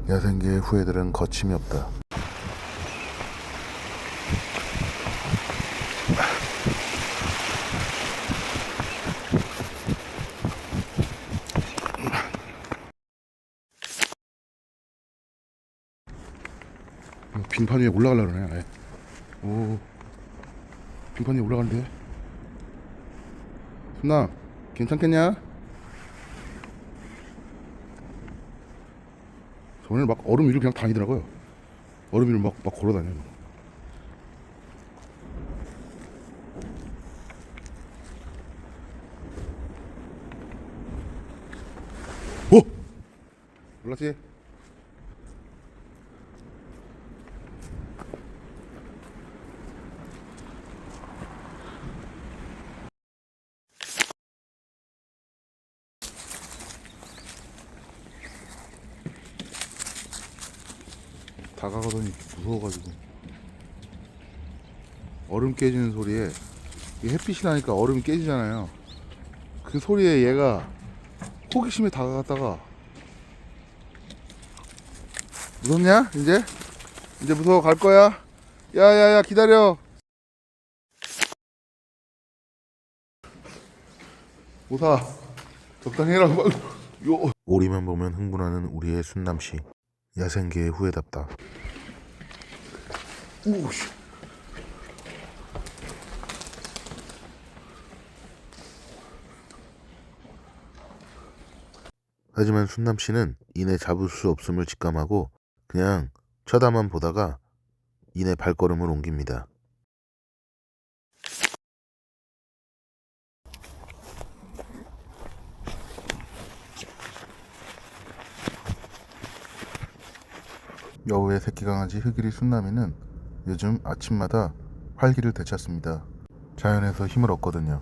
야생계의 후예들은 거침이 없다. 빙판 위에 올라가려고 그러네. 아예. 오, 빙판 위에 올라가는데. 순나 괜찮겠냐? 오늘 막 얼음 위로 그냥 다니더라고요. 얼음 위로 막 걸어다녀요. 오! 몰랐지? 다가가더니 무서워가지고 얼음 깨지는 소리에 햇빛이 나니까 얼음이 깨지잖아요. 그 소리에 얘가 호기심에 다가갔다가 무섭냐? 이제 무서워 갈 거야? 야야야 기다려. 오사 적당히 해라. 요. 오리만 보면 흥분하는 우리의 순남씨. 야생계의 후예답다. 오씨. 하지만 순남씨는 이내 잡을 수 없음을 직감하고 그냥 쳐다만 보다가 이내 발걸음을 옮깁니다. 여우의 새끼 강아지 흑일이 순남이는 요즘 아침마다 활기를 되찾습니다. 자연에서 힘을 얻거든요.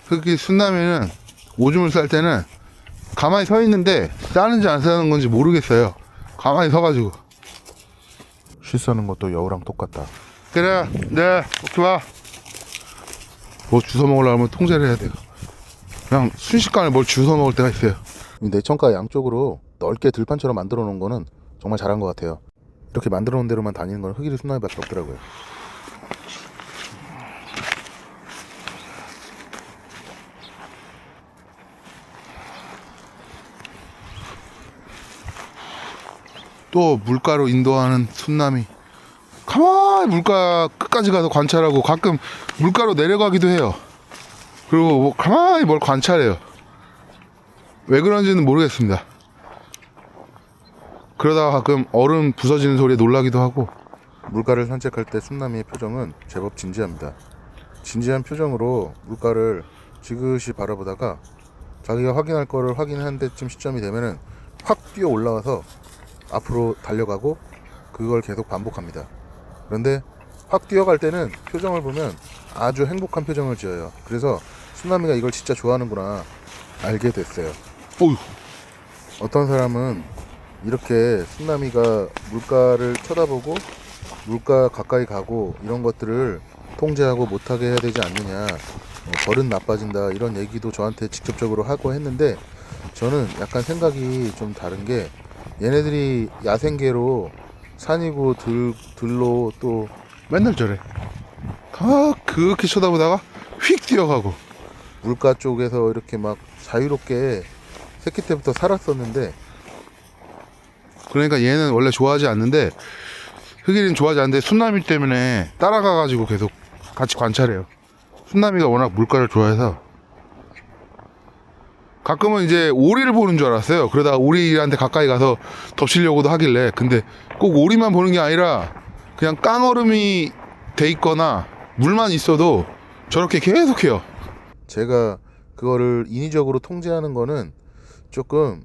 흑일 순남이는 오줌을 쌀 때는 가만히 서 있는데 싸는지 안 싸는 건지 모르겠어요. 가만히 서가지고. 쉬 싸는 것도 여우랑 똑같다. 그래, 네, 좋아. 뭐 주워 먹으려면 통제를 해야 돼요. 그냥 순식간에 뭘 주워 먹을 때가 있어요. 내천가 양쪽으로 넓게 들판처럼 만들어 놓은 거는 정말 잘한 것 같아요. 이렇게 만들어 놓은 대로만 다니는 건 흑일이 순남이밖에 없더라고요. 또 물가로 인도하는 순남이 가만히 물가 끝까지 가서 관찰하고 가끔 물가로 내려가기도 해요. 그리고 뭐 가만히 뭘 관찰해요. 왜 그런지는 모르겠습니다. 그러다가 가끔 얼음 부서지는 소리에 놀라기도 하고. 물가를 산책할 때 순남이의 표정은 제법 진지합니다. 진지한 표정으로 물가를 지그시 바라보다가 자기가 확인할 거를 확인한 데쯤 시점이 되면은 확 뛰어 올라와서 앞으로 달려가고 그걸 계속 반복합니다. 그런데 확 뛰어갈 때는 표정을 보면 아주 행복한 표정을 지어요. 그래서 순남이가 이걸 진짜 좋아하는구나 알게 됐어요. 어휴. 어떤 사람은 이렇게 순남이가 물가를 쳐다보고 물가 가까이 가고 이런 것들을 통제하고 못하게 해야 되지 않느냐, 버릇 나빠진다 이런 얘기도 저한테 직접적으로 하고 했는데 저는 약간 생각이 좀 다른 게 얘네들이 야생계로 산이고 들로 또 맨날 저래. 그렇게 쳐다보다가 휙 뛰어가고 물가 쪽에서 이렇게 막 자유롭게 새끼 때부터 살았었는데, 그러니까 얘는 원래 좋아하지 않는데 흑일이는 좋아하지 않는데 순남이 때문에 따라가가지고 계속 같이 관찰해요. 순남이가 워낙 물가를 좋아해서 가끔은 이제 오리를 보는 줄 알았어요. 그러다가 오리한테 가까이 가서 덮치려고도 하길래. 근데 꼭 오리만 보는 게 아니라 그냥 깡얼음이 돼 있거나 물만 있어도 저렇게 계속해요. 제가 그거를 인위적으로 통제하는 거는 조금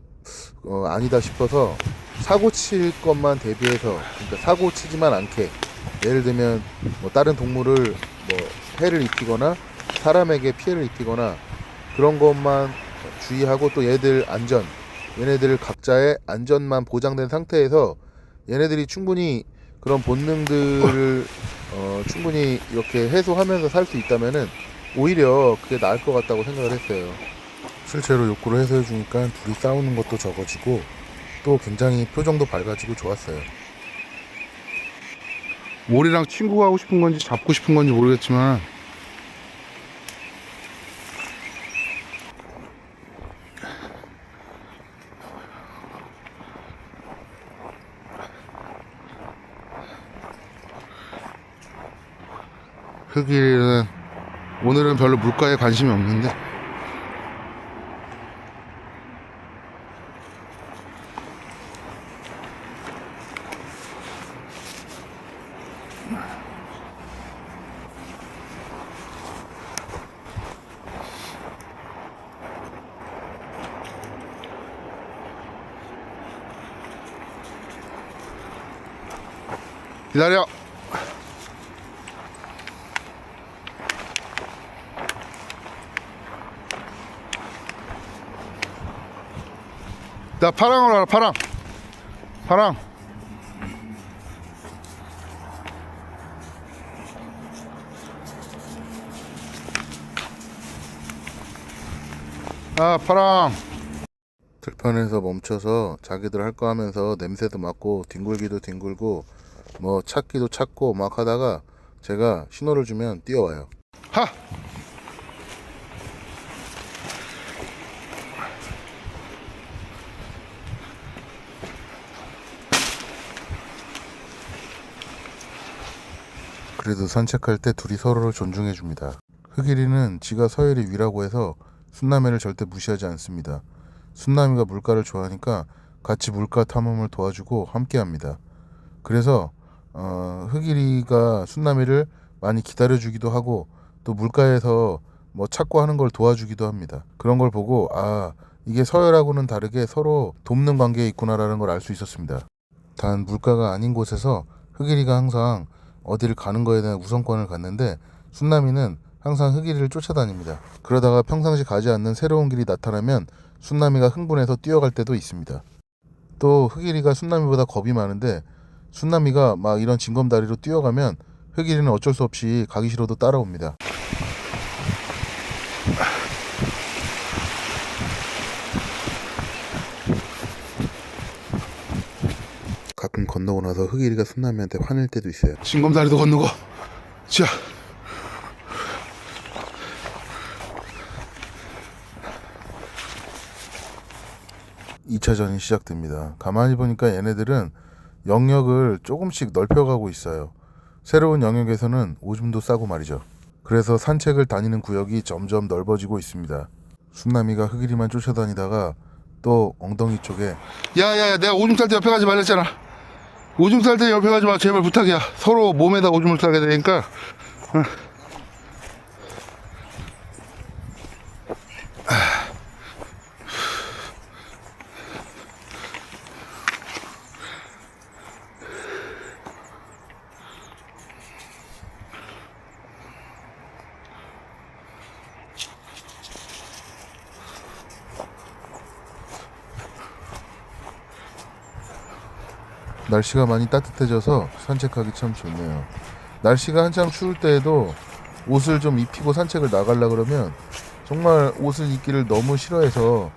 아니다 싶어서 사고 칠 것만 대비해서, 그러니까 사고 치지만 않게, 예를 들면 뭐 다른 동물을 뭐 해를 입히거나 사람에게 피해를 입히거나 그런 것만 주의하고, 또 얘네들 안전, 얘네들 각자의 안전만 보장된 상태에서 얘네들이 충분히 그런 본능들을 충분히 이렇게 해소하면서 살 수 있다면은 오히려 그게 나을 것 같다고 생각을 했어요. 실제로 욕구를 해소해 주니까 둘이 싸우는 것도 적어지고 또 굉장히 표정도 밝아지고 좋았어요. 오리랑 친구가 하고 싶은 건지 잡고 싶은 건지 모르겠지만 흑일은 오늘은 별로 물가에 관심이 없는데 기다려. 나 파랑으로 가라. 파랑. 아, 파랑. 들판에서 멈춰서 자기들 할 거 하면서 냄새도 맡고 뒹굴기도 뒹굴고 뭐 찾기도 찾고 막 하다가 제가 신호를 주면 뛰어와요. 하. 그래도 산책할 때 둘이 서로를 존중해 줍니다. 흑일이는 지가 서열이 위라고 해서 순남이를 절대 무시하지 않습니다. 순남이가 물가를 좋아하니까 같이 물가 탐험을 도와주고 함께 합니다. 그래서 흑일이가 순남이를 많이 기다려주기도 하고 또 물가에서 뭐 찾고 하는 걸 도와주기도 합니다. 그런 걸 보고 아, 이게 서열하고는 다르게 서로 돕는 관계에 있구나라는 걸 알 수 있었습니다. 단 물가가 아닌 곳에서 흑일이가 항상 어디를 가는 거에 대한 우선권을 갖는데 순남이는 항상 흑일이를 쫓아다닙니다. 그러다가 평상시 가지 않는 새로운 길이 나타나면 순남이가 흥분해서 뛰어갈 때도 있습니다. 또 흑일이가 순남이보다 겁이 많은데 순남이가 막 이런 징검다리로 뛰어가면 흑일이는 어쩔 수 없이 가기 싫어도 따라옵니다. 가끔 건너고 나서 흑일이가 순남이한테 화낼 때도 있어요. 징검다리도 건너고. 자. 2차전이 시작됩니다. 가만히 보니까 얘네들은 영역을 조금씩 넓혀가고 있어요. 새로운 영역에서는 오줌도 싸고 말이죠. 그래서 산책을 다니는 구역이 점점 넓어지고 있습니다. 순남이가 흑일이만 쫓아다니다가 또 엉덩이 쪽에 야야야, 내가 오줌 쌀 때 옆에 가지 말랬잖아. 오줌 쌀 때 옆에 가지 마. 제발 부탁이야. 서로 몸에다 오줌을 싸게 되니까. 날씨가 많이 따뜻해져서 산책하기 참 좋네요. 날씨가 한창 추울 때에도 옷을 좀 입히고 산책을 나가려 그러면 정말 옷을 입기를 너무 싫어해서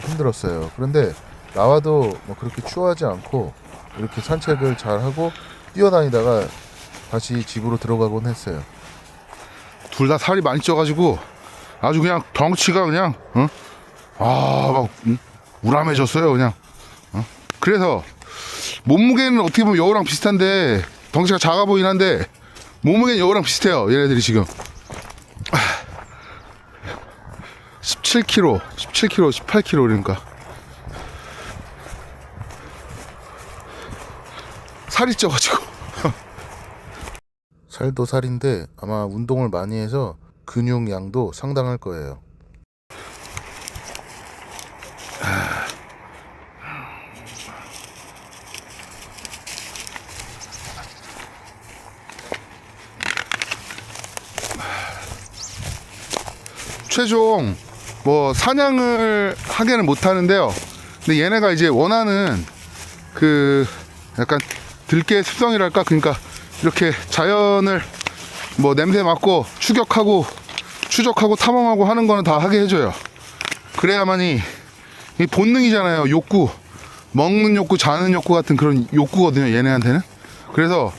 힘들었어요. 그런데 나와도 뭐 그렇게 추워하지 않고 이렇게 산책을 잘 하고 뛰어다니다가 다시 집으로 들어가곤 했어요. 둘 다 살이 많이 쪄가지고 아주 그냥 덩치가 그냥 막 우람해졌어요 그냥. 그래서 몸무게는 어떻게 보면 여우랑 비슷한데 덩치가 작아 보이긴 한데 몸무게는 여우랑 비슷해요. 얘네들이 지금 17kg, 18kg 그러니까 살이 쪄가지고 살도 살인데 아마 운동을 많이 해서 근육 양도 상당할 거예요. 최종 뭐 사냥을 하게는 못하는데요. 근데 얘네가 이제 원하는 그 약간 들깨 습성이랄까, 그러니까 이렇게 자연을 뭐 냄새 맡고 추적하고 추적하고 탐험하고 하는 거는 다 하게 해줘요. 그래야만이 이 본능이잖아요. 욕구, 먹는 욕구, 자는 욕구 같은 그런 욕구거든요, 얘네한테는. 그래서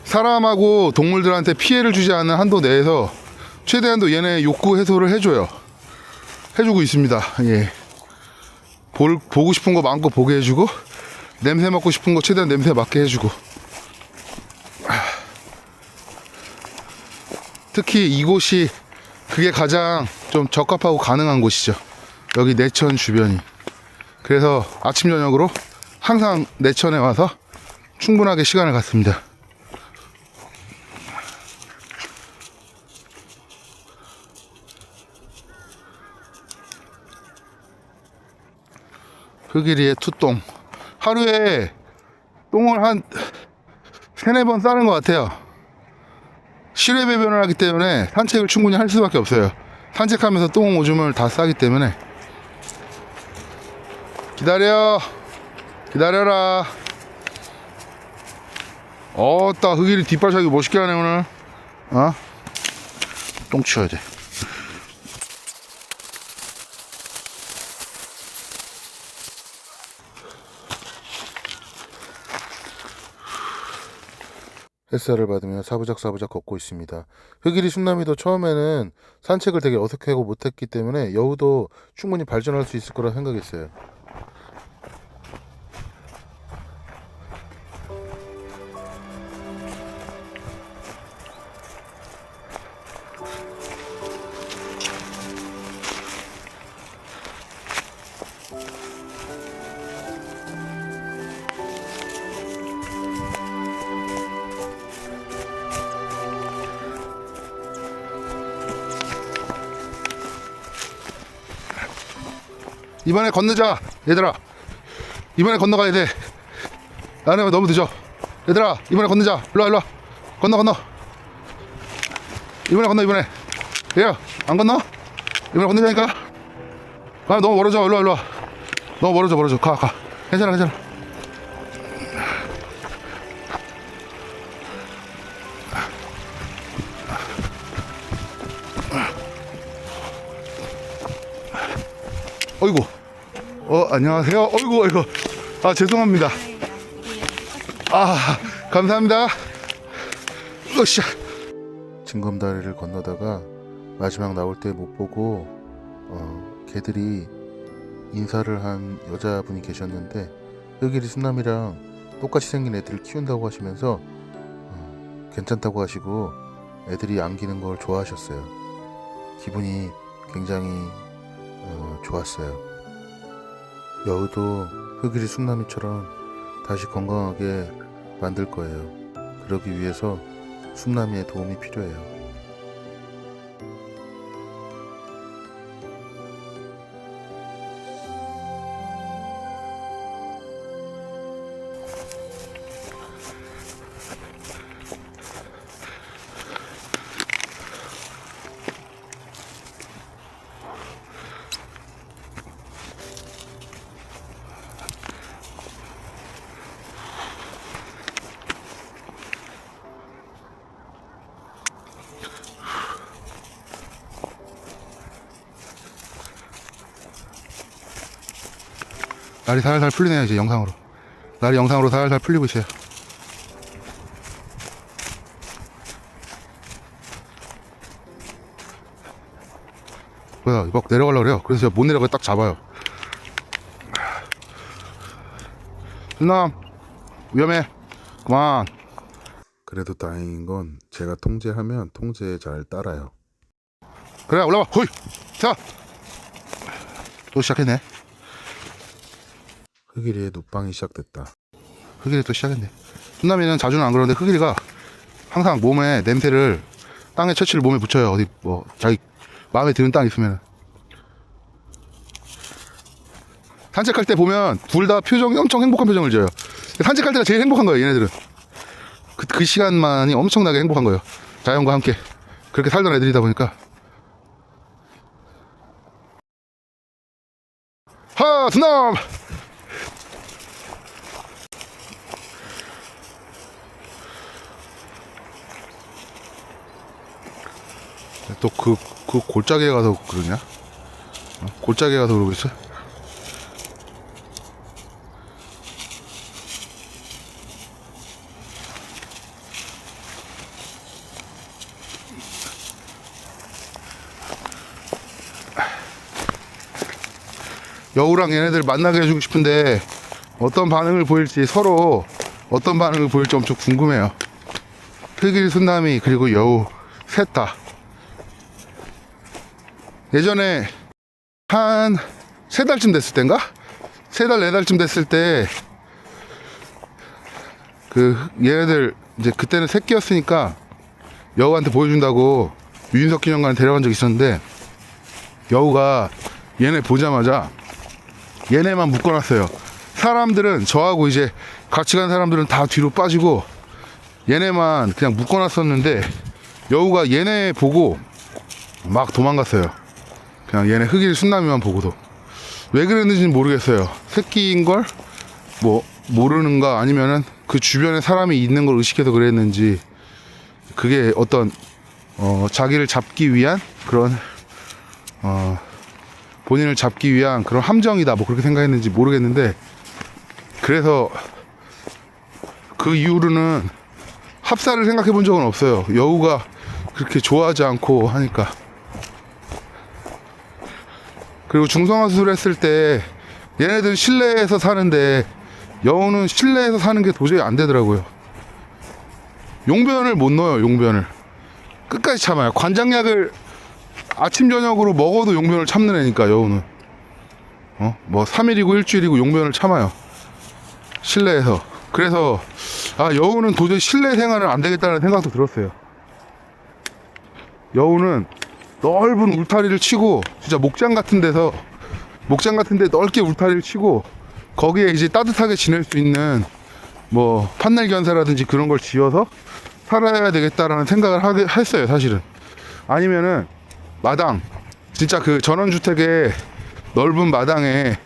사람하고 동물들한테 피해를 주지 않는 한도 내에서 최대한도 얘네 욕구 해소를 해주고 있습니다. 예. 보고 싶은 거 마음껏 보게 해주고, 냄새 맡고 싶은 거 최대한 냄새 맡게 해주고. 특히 이곳이 그게 가장 좀 적합하고 가능한 곳이죠. 여기 내천 주변이. 그래서 아침 저녁으로 항상 내천에 와서 충분하게 시간을 갖습니다. 흑일이의 투똥. 하루에 똥을 한 3-4번 싸는 것 같아요. 실외 배변을 하기 때문에 산책을 충분히 할 수밖에 없어요. 산책하면서 똥 오줌을 다 싸기 때문에. 기다려라. 어따 흑일이 뒷발차기 멋있게 하네 오늘. 똥 치워야 돼. 햇살을 받으며 사부작사부작 걷고 있습니다. 흑일이 순남이도 처음에는 산책을 되게 어색하고 못했기 때문에 여우도 충분히 발전할 수 있을 거라 생각했어요. 이번에 건너자 얘들아. 이번에 건너가야 돼. 나는 너무 늦어. 얘들아 이번에 건너자. 일로와 건너. 이번에 얘야 안 건너? 이번에 건너자니까. 너무 멀어져. 일로와 너무 멀어져. 가 괜찮아. 어이구. 안녕하세요. 어이구. 죄송합니다. 감사합니다. 으쌰. 징검다리를 건너다가 마지막 나올 때 못 보고 개들이 인사를 한 여자분이 계셨는데 흑일이 순남이랑 똑같이 생긴 애들을 키운다고 하시면서 괜찮다고 하시고 애들이 안기는 걸 좋아하셨어요. 기분이 굉장히 좋았어요. 여우도 흑일이 순남이처럼 다시 건강하게 만들 거예요. 그러기 위해서 순남이의 도움이 필요해요. 날이 살살 풀리네요. 이제 영상으로. 날이 영상으로 살살 풀리고 있어요. 뭐야, 막 내려가려고 그래요. 그래서 제가 못 내려가 딱 잡아요. 순남 위험해. 그만. 그래도 다행인 건 제가 통제하면 통제에 잘 따라요. 그래 올라와. 호이. 자. 또 시작했네. 흑일이의 눕방이 시작됐다. 흑일이 또 시작했네. 순남이는 자주는 안 그러는데 흑일이가 항상 몸에 냄새를 땅에 처치를 몸에 붙여요. 어디 뭐 자기 마음에 드는 땅 있으면. 산책할 때 보면 둘 다 표정이 엄청 행복한 표정을 지어요. 산책할 때가 제일 행복한 거예요. 얘네들은 그 시간만이 엄청나게 행복한 거예요. 자연과 함께 그렇게 살던 애들이다 보니까. 하 순남. 또 그 그 골짜기에 가서 그러냐? 골짜기에 가서 그러겠어? 여우랑 얘네들 만나게 해주고 싶은데 어떤 반응을 보일지, 서로 어떤 반응을 보일지 엄청 궁금해요. 흑일, 순남이, 그리고 여우 셋 다. 예전에 한 3달쯤 됐을 때인가? 3달, 4달쯤 됐을 때 그 얘네들 이제 그때는 새끼였으니까 여우한테 보여준다고 유인석 기념관에 데려간 적이 있었는데, 여우가 얘네 보자마자 얘네만 묶어놨어요. 사람들은, 저하고 이제 같이 간 사람들은 다 뒤로 빠지고 얘네만 그냥 묶어놨었는데, 여우가 얘네 보고 막 도망갔어요. 그냥 얘네 흑일, 순남이만 보고도. 왜 그랬는지는 모르겠어요. 새끼인걸 뭐 모르는가, 아니면은 그 주변에 사람이 있는 걸 의식해서 그랬는지, 그게 어떤 자기를 잡기 위한 그런 본인을 잡기 위한 그런 함정이다, 뭐 그렇게 생각했는지 모르겠는데, 그래서 그 이후로는 합사를 생각해 본 적은 없어요. 여우가 그렇게 좋아하지 않고 하니까. 그리고 중성화 수술했을 때 얘네들 실내에서 사는데 여우는 실내에서 사는 게 도저히 안 되더라고요. 용변을 못 넣어요. 용변을 끝까지 참아요. 관장약을 아침 저녁으로 먹어도 용변을 참는 애니까, 여우는 뭐 3일이고 일주일이고 용변을 참아요, 실내에서. 그래서 여우는 도저히 실내 생활은 안 되겠다는 생각도 들었어요. 여우는 넓은 울타리를 치고, 진짜 목장 같은 데 넓게 울타리를 치고, 거기에 이제 따뜻하게 지낼 수 있는 뭐 판넬견사라든지 그런 걸 지어서 살아야 되겠다라는 생각을 했어요, 사실은. 아니면은 마당, 진짜 그 전원주택의 넓은 마당에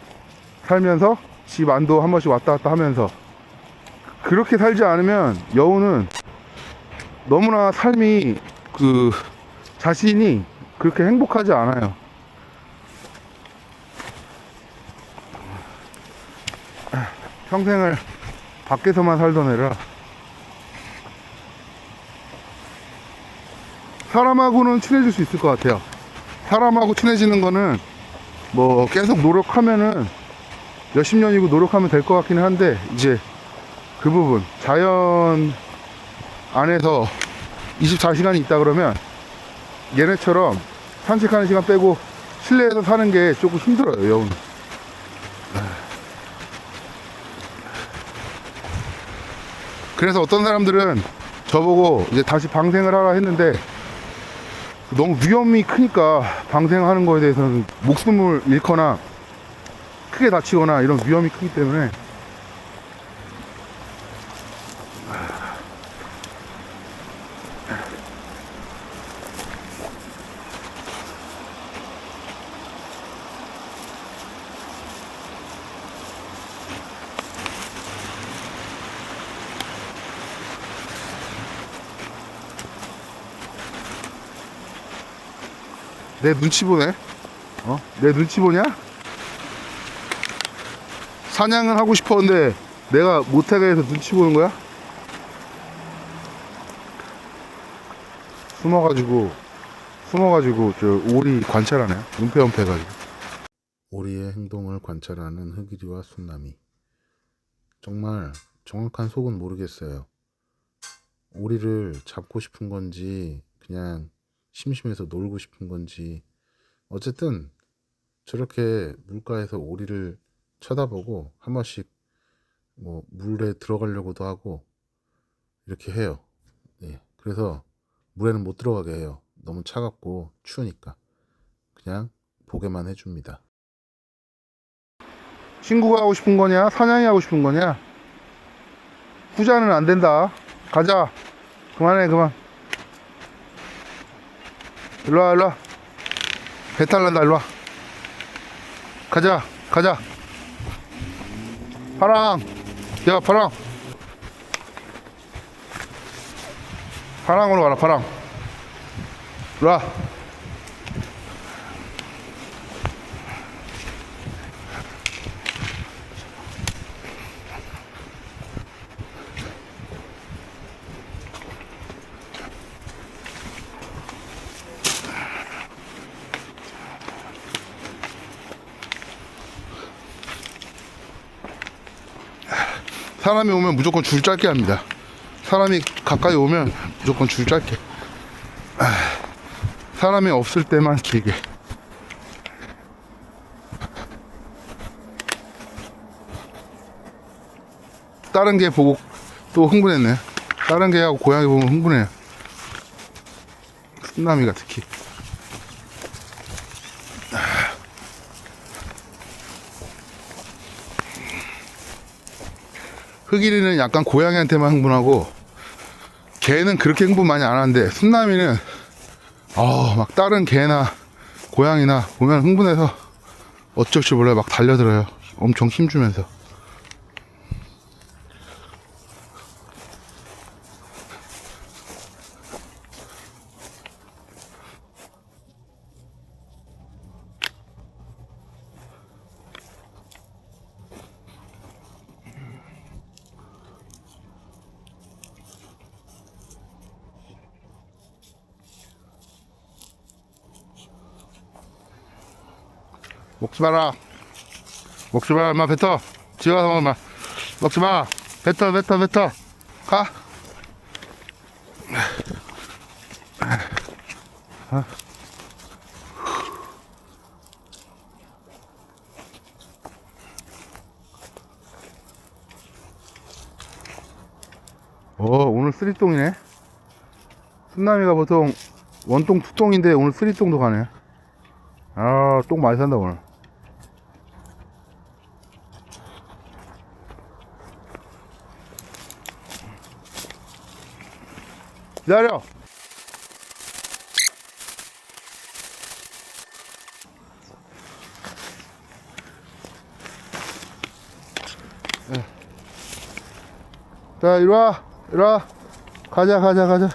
살면서 집 안도 한 번씩 왔다 갔다 하면서, 그렇게 살지 않으면 여우는 너무나 삶이, 그 자신이 그렇게 행복하지 않아요. 평생을 밖에서만 살던 애라. 사람하고는 친해질 수 있을 것 같아요. 사람하고 친해지는 거는 뭐 계속 노력하면은 몇십 년이고 노력하면 될 것 같기는 한데, 이제 그 부분, 자연 안에서 24시간이 있다 그러면 얘네처럼 산책하는 시간 빼고 실내에서 사는 게 조금 힘들어요, 여우는. 그래서 어떤 사람들은 저보고 이제 다시 방생을 하라 했는데, 너무 위험이 크니까 방생하는 거에 대해서는 목숨을 잃거나 크게 다치거나 이런 위험이 크기 때문에, 내 눈치 보네. 내 눈치 보냐? 사냥을 하고 싶었는데 내가 못하게 해서 눈치 보는 거야? 숨어가지고 저 오리 관찰하네. 은폐해가지고. 오리의 행동을 관찰하는 흑일이와 순남이. 정말 정확한 속은 모르겠어요. 오리를 잡고 싶은 건지 그냥 심심해서 놀고 싶은 건지, 어쨌든 저렇게 물가에서 오리를 쳐다보고 한 번씩 뭐 물에 들어가려고도 하고 이렇게 해요. 예, 그래서 물에는 못 들어가게 해요. 너무 차갑고 추우니까. 그냥 보게만 해줍니다. 친구가 하고 싶은 거냐? 사냥이 하고 싶은 거냐? 후자는 안 된다. 가자. 그만해, 그만. 일로와. 배탈 난다, 일로와. 가자. 파랑. 야, 파랑. 파랑으로 가라, 파랑. 일로와. 사람이 오면 무조건 줄 짧게 합니다. 사람이 가까이 오면 무조건 줄 짧게. 사람이 없을 때만 길게. 다른 개 보고 또 흥분했네. 다른 개하고 고양이 보면 흥분해요. 순남이가 특히. 흑일이는 약간 고양이한테만 흥분하고, 개는 그렇게 흥분 많이 안 하는데, 순남이는 막 다른 개나 고양이나 보면 흥분해서 어쩔 줄 몰라요. 막 달려들어요. 엄청 힘주면서. 먹지 마라. 먹지 마, 엄마 뱉어. 집에 가서 먹어, 마. 먹지 마. 뱉어. 가. 오늘 쓰리똥이네. 순남이가 보통 원똥, 투똥인데 오늘 쓰리똥도 가네. 똥 많이 산다, 오늘. 기다려. 자, 이리와. 가자.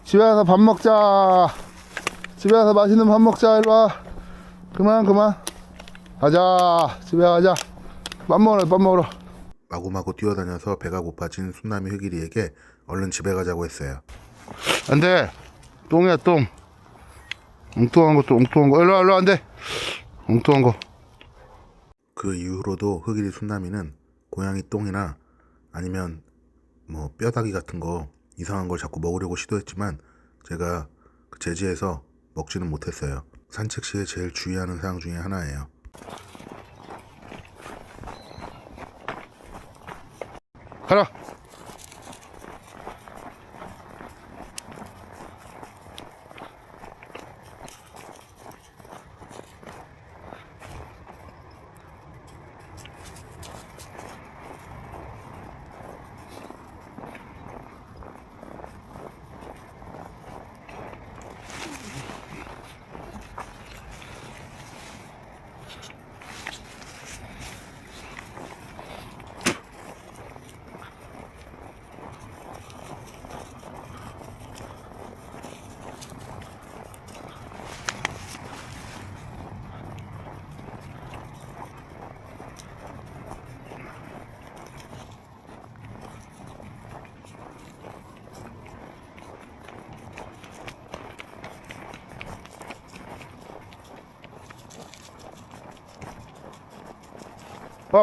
집에 가서 밥 먹자. 집에 가서 맛있는 밥 먹자. 이리와. 그만. 가자. 집에 가자. 밥 먹으러. 마구마구 뛰어다녀서 배가 고파진 순남이 흑일이에게 얼른 집에 가자고 했어요. 안 돼. 똥이야, 똥. 엉뚱한 거. 일로와, 안 돼. 엉뚱한 거. 그 이후로도 흑일이 순남이는 고양이 똥이나 아니면 뭐 뼈다귀 같은 거 이상한 걸 자꾸 먹으려고 시도했지만 제가 그 제지해서 먹지는 못했어요. 산책 시에 제일 주의하는 사항 중에 하나예요. 가라.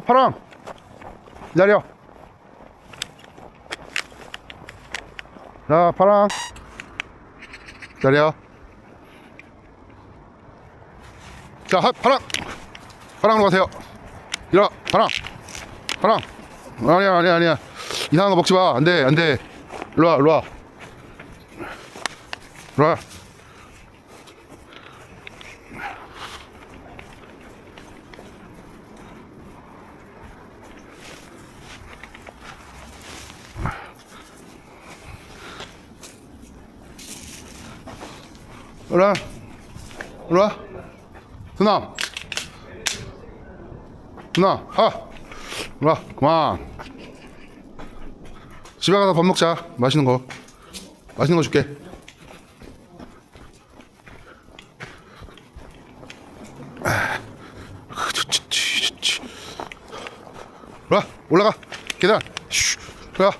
파랑. 기다려. 자, 파랑. 기다려. 자, 파랑으로 가세요. 일어나. 파랑. 아니야. 이상한 거 먹지 마. 안 돼. 일로와. 일로와. 순남, 일로와. 그만. 집에 가서 밥 먹자. 맛있는 거 줄게. 올라가. 계단. 가자.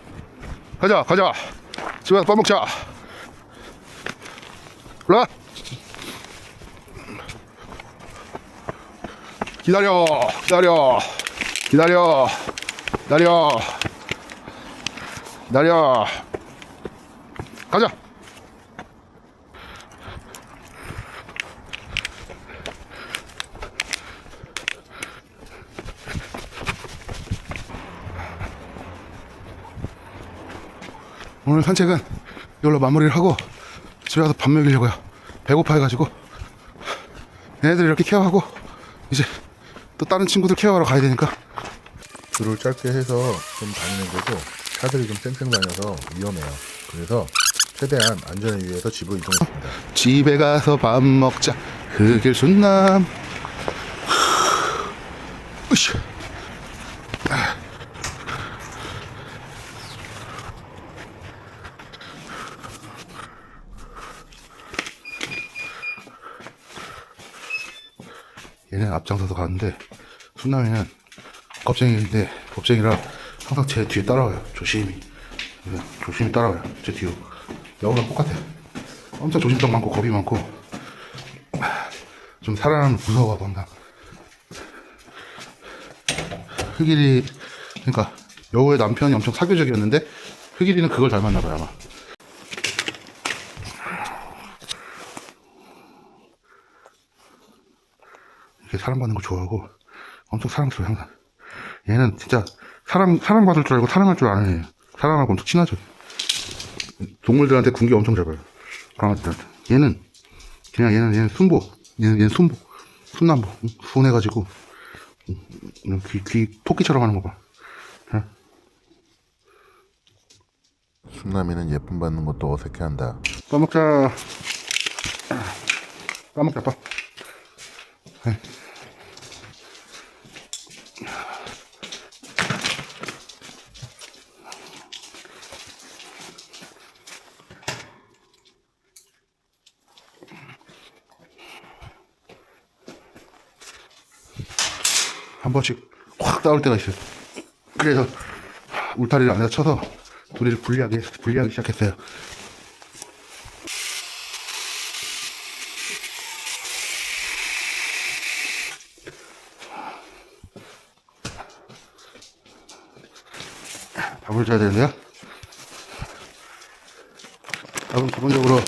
집에 가서 밥 먹자. 올라가. 기다려. 기다려. 가자. 오늘 산책은 이걸로 마무리를 하고 집에 가서 밥 먹이려고요. 배고파해가지고 얘네들 이렇게 케어하고 이제 또 다른 친구들 케어하러 가야 되니까. 줄을 짧게 해서 좀 다니는 거고 차들이 좀 쌩쌩 다녀서 위험해요. 그래서 최대한 안전을 위해서 집으로 이동했습니다. 집에 가서 밥 먹자. 흑일 순남. 으쌰. 얘는 앞장서서 가는데 순남이는 겁쟁이인데 겁쟁이라 항상 제 뒤에 따라와요. 조심히. 조심히 따라와요. 제 뒤로. 여우랑 똑같아요. 엄청 조심성 많고 겁이 많고 좀 살아나면 무서워하고 항상. 흑일이 그러니까 여우의 남편이 엄청 사교적이었는데 흑일이는 그걸 닮았나봐요 아마. 이렇게 사랑받는 거 좋아하고 엄청 사랑스러워 항상. 얘는 진짜 사랑받을 줄 알고 사랑할 줄 아는 애예요. 사람하고 엄청 친하죠. 동물들한테 군기 엄청 잘 봐요. 강아지들한테. 얘는 그냥 얘는 순보. 얘는 순보. 순남보. 순해가지고 귀 토끼처럼 하는 거 봐. 순남이는 예쁨 받는 것도 어색해한다. 밥 먹자. 밥 먹자 밥. 한 번씩 확 따올 때가 있어요. 그래서 울타리를 안에다 쳐서 둘이를 분리하기 시작했어요. 밥을 줘야 되는데요. 밥은 기본적으로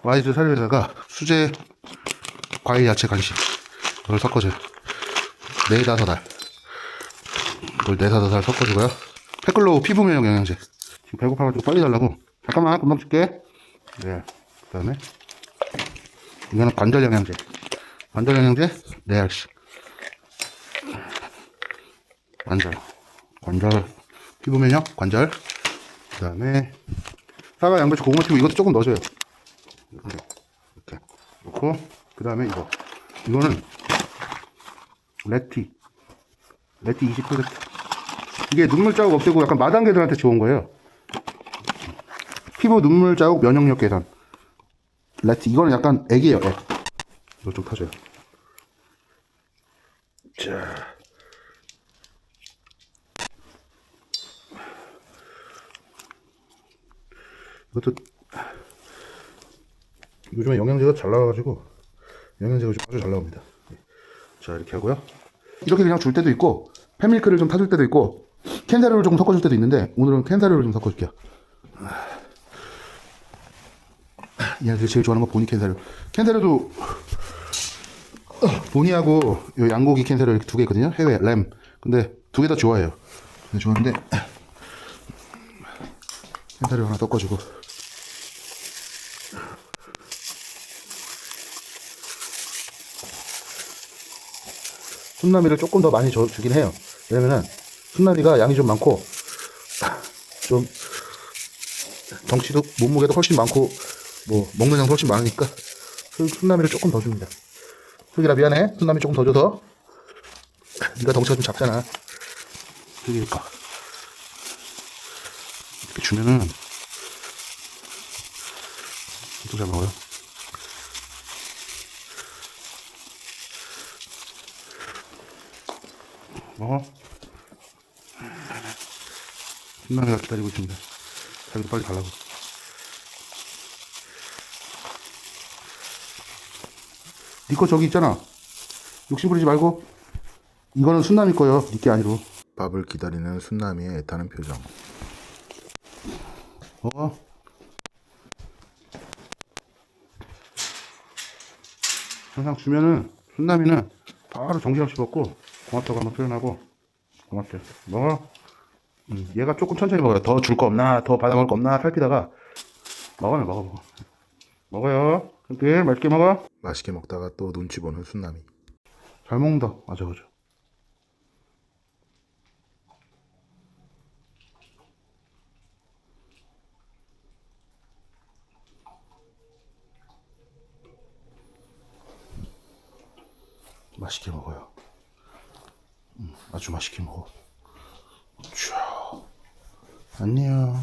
와이즈 사료에다가 수제 과일 야채 간식 이걸 섞어줘요. 4-5알 이걸 4-5알 섞어주고요. 페클로우 피부면역 영양제. 지금 배고파가지고 빨리 달라고. 잠깐만 금방 줄게. 네. 그 다음에 이거는 관절 영양제. 관절 영양제 4알씩. 관절 피부면역 관절. 그 다음에 사과 양배추 고구마 튀김 이것도 조금 넣어줘요. 이렇게 넣고 그 다음에 이거는 레티 20%. 이게 눈물 자국 없애고 약간 마당개들한테 좋은 거예요. 피부 눈물 자국 면역력 개선. 레티 이거는 약간 액이에요. 액. 이거 좀 타줘요. 자, 이것도 요즘에 영양제가 잘 나와가지고 영양제가 요즘 아주 잘 나옵니다. 자, 이렇게 하고요. 이렇게 그냥 줄 때도 있고 팬밀크를 좀 타줄 때도 있고 캔사료를 조금 섞어줄 때도 있는데 오늘은 캔사료를 좀 섞어줄게요. 얘네들이 제일 좋아하는 거 보니 캔사료. 캔사료도 보니하고 요 양고기 캔사료 이렇게 2개 있거든요. 해외 램. 근데 2개 다 좋아해요. 근데 좋아하는데 캔사료 하나 섞어주고 순나미를 조금 더 많이 주긴 해요. 왜냐면은 순나미가 양이 좀 많고 좀 덩치도 몸무게도 훨씬 많고 뭐 먹는 양도 훨씬 많으니까 순나미를 조금 더 줍니다. 흑이라 미안해. 순나미 조금 더 줘서. 네가 덩치가 좀 작잖아. 흑이니까 이렇게 주면은 또 잘 먹어요. 먹어. 순나미가 기다리고 있습니다. 자기도 빨리 가려고. 니거 저기 있잖아. 욕심 부리지 말고. 이거는 순남이 거요. 니게 아니로. 밥을 기다리는 순남이의 애타는 표정. 먹어. 항상 주면은 순남이는 바로 정신없이 먹고 고맙다고 한번 표현하고 고맙대. 먹어. 얘가 조금 천천히 먹어요. 더 줄 거 없나, 더 받아 먹을 거 없나 살피다가 먹어. 먹어요. 그렇게 맛있게 먹어. 맛있게 먹다가 또 눈치 보는 순남이. 잘 먹는다. 맞아. 맛있게 먹어요. 아주 맛있게 먹어. 쭈. 안녕.